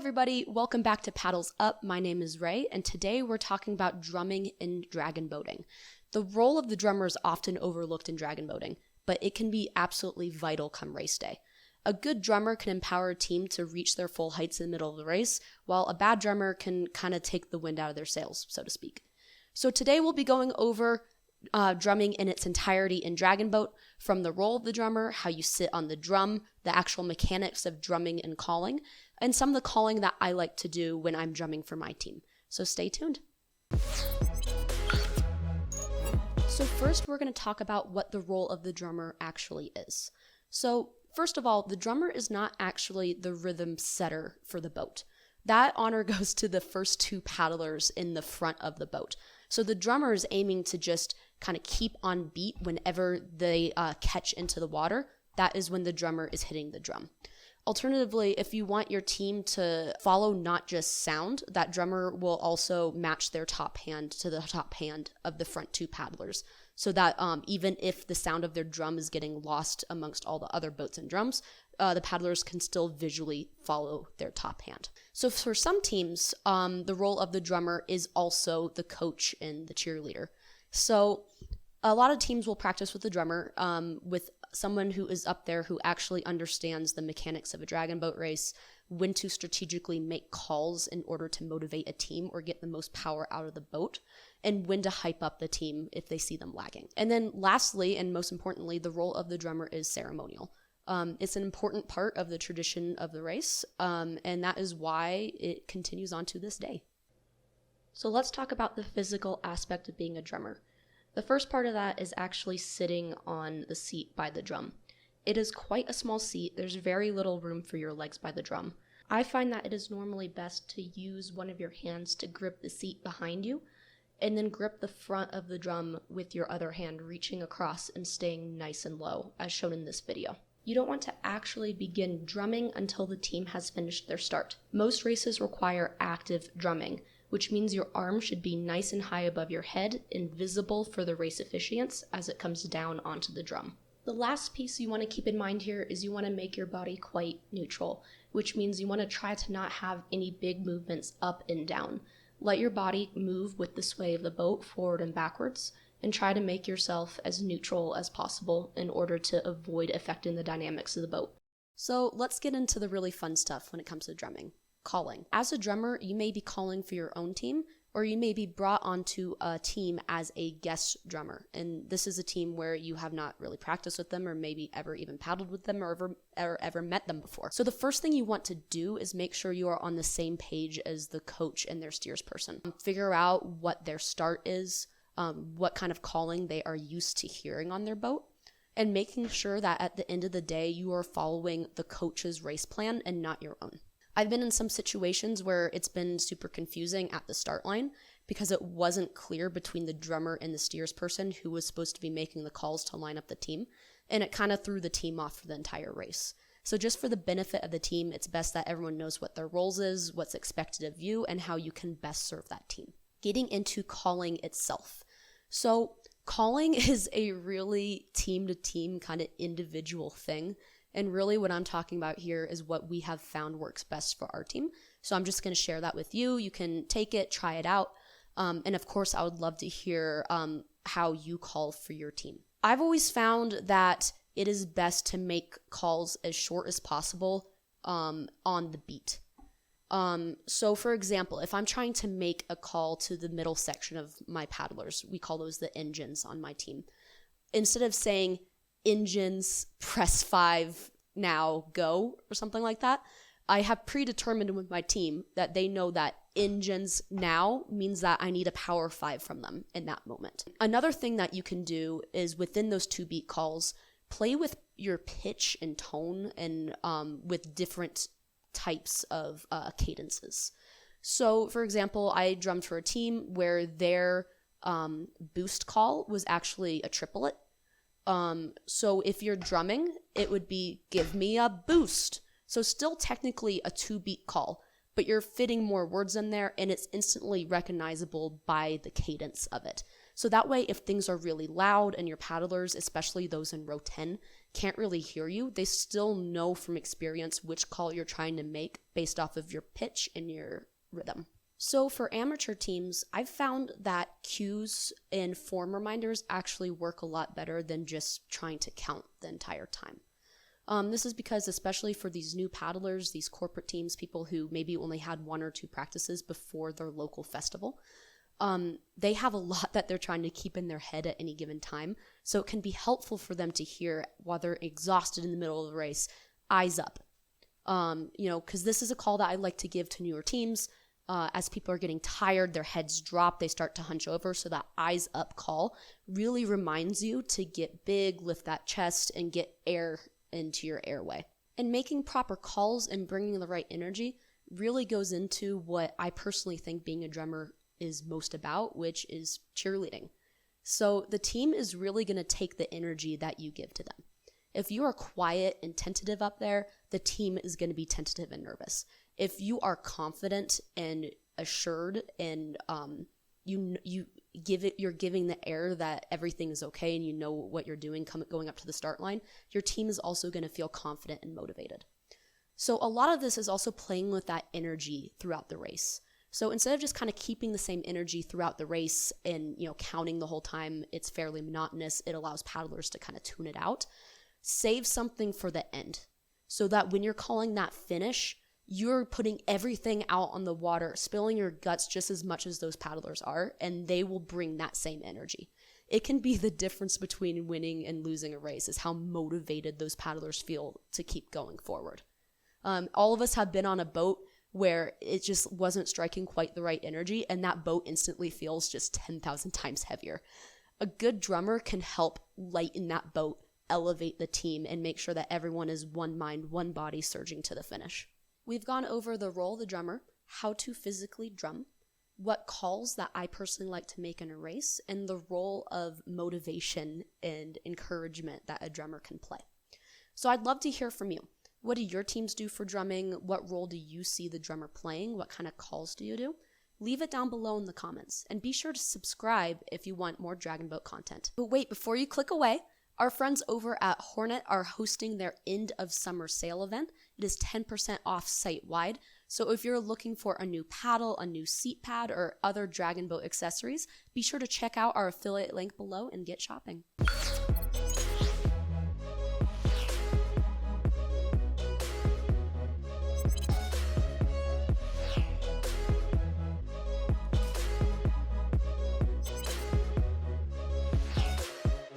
everybody, welcome back to Paddles Up. My name is Ray, and today we're talking about drumming in dragon boating. The role of the drummer is often overlooked in dragon boating, but it can be absolutely vital come race day. A good drummer can empower a team to reach their full heights in the middle of the race, while a bad drummer can kind of take the wind out of their sails, so to speak. So today we'll be going over drumming in its entirety in dragon boat, from the role of the drummer, how you sit on the drum, the actual mechanics of drumming and calling, and some of the calling that I like to do when I'm drumming for my team. So stay tuned. So first we're going to talk about what the role of the drummer actually is. So first of all, the drummer is not actually the rhythm setter for the boat. That honor goes to the first two paddlers in the front of the boat. So the drummer is aiming to just kind of keep on beat whenever they catch into the water. That is when the drummer is hitting the drum. Alternatively, if you want your team to follow not just sound, that drummer will also match their top hand to the top hand of the front two paddlers, so that even if the sound of their drum is getting lost amongst all the other boats and drums, the paddlers can still visually follow their top hand. So for some teams, the role of the drummer is also the coach and the cheerleader. So a lot of teams will practice with the drummer, with someone who is up there who actually understands the mechanics of a dragon boat race, when to strategically make calls in order to motivate a team or get the most power out of the boat, and when to hype up the team if they see them lagging. And then lastly, and most importantly, the role of the drummer is ceremonial. It's an important part of the tradition of the race, and that is why it continues on to this day. So let's talk about the physical aspect of being a drummer. The first part of that is actually sitting on the seat by the drum. It is quite a small seat. There's very little room for your legs by the drum. I find that it is normally best to use one of your hands to grip the seat behind you, and then grip the front of the drum with your other hand, reaching across and staying nice and low, as shown in this video. You don't want to actually begin drumming until the team has finished their start. Most races require active drumming, which means your arm should be nice and high above your head and visible for the race officiants as it comes down onto the drum. The last piece you want to keep in mind here is you want to make your body quite neutral, which means you want to try to not have any big movements up and down. Let your body move with the sway of the boat forward and backwards, and try to make yourself as neutral as possible in order to avoid affecting the dynamics of the boat. So let's get into the really fun stuff when it comes to drumming. Calling. As a drummer, you may be calling for your own team, or you may be brought onto a team as a guest drummer. And this is a team where you have not really practiced with them, or maybe ever even paddled with them, or ever met them before. So the first thing you want to do is make sure you are on the same page as the coach and their steers person. Figure out what their start is, what kind of calling they are used to hearing on their boat, and making sure that at the end of the day, you are following the coach's race plan and not your own. I've been in some situations where it's been super confusing at the start line because it wasn't clear between the drummer and the steers person who was supposed to be making the calls to line up the team, and it kind of threw the team off for the entire race. So just for the benefit of the team, it's best that everyone knows what their roles is, what's expected of you, and how you can best serve that team. Getting into calling itself. So calling is a really team-to-team kind of individual thing. And really what I'm talking about here is what we have found works best for our team. So I'm just going to share that with you. You can take it, try it out. And of course, I would love to hear how you call for your team. I've always found that it is best to make calls as short as possible on the beat. So for example, if I'm trying to make a call to the middle section of my paddlers, we call those the engines on my team. Instead of saying, engines, press 5, now, go, or something like that, I have predetermined with my team that they know that engines now means that I need a power 5 from them in that moment. Another thing that you can do is within those 2-beat calls, play with your pitch and tone and with different types of cadences. So for example, I drummed for a team where their boost call was actually a triplet. So if you're drumming, it would be, give me a boost. So still technically a 2-beat call, but you're fitting more words in there and it's instantly recognizable by the cadence of it. So that way, if things are really loud and your paddlers, especially those in row 10, can't really hear you, they still know from experience which call you're trying to make based off of your pitch and your rhythm. So for amateur teams, I've found that cues and form reminders actually work a lot better than just trying to count the entire time. This is because, especially for these new paddlers, these corporate teams, people who maybe only had 1 or 2 practices before their local festival, they have a lot that they're trying to keep in their head at any given time. So it can be helpful for them to hear while they're exhausted in the middle of the race, eyes up. Because this is a call that I like to give to newer teams. As people are getting tired, their heads drop, they start to hunch over. So that eyes up call really reminds you to get big, lift that chest, and get air into your airway. And making proper calls and bringing the right energy really goes into what I personally think being a drummer is most about, which is cheerleading. So the team is really going to take the energy that you give to them. If you are quiet and tentative up there, the team is going to be tentative and nervous. If you are confident and assured and you're giving the air that everything is okay and you know what you're doing going up to the start line, your team is also going to feel confident and motivated. So a lot of this is also playing with that energy throughout the race. So instead of just kind of keeping the same energy throughout the race and, counting the whole time, it's fairly monotonous. It allows paddlers to kind of tune it out. Save something for the end so that when you're calling that finish, you're putting everything out on the water, spilling your guts just as much as those paddlers are, and they will bring that same energy. It can be the difference between winning and losing a race is how motivated those paddlers feel to keep going forward. All of us have been on a boat where it just wasn't striking quite the right energy, and that boat instantly feels just 10,000 times heavier. A good drummer can help lighten that boat, elevate the team, and make sure that everyone is one mind, one body surging to the finish. We've gone over the role of the drummer, how to physically drum, what calls that I personally like to make in a race, and the role of motivation and encouragement that a drummer can play. So I'd love to hear from you. What do your teams do for drumming? What role do you see the drummer playing? What kind of calls do you do? Leave it down below in the comments, and be sure to subscribe if you want more Dragon Boat content. But wait, before you click away, our friends over at Hornet are hosting their end of summer sale event. It is 10% off site-wide. So if you're looking for a new paddle, a new seat pad, or other Dragon Boat accessories, be sure to check out our affiliate link below and get shopping.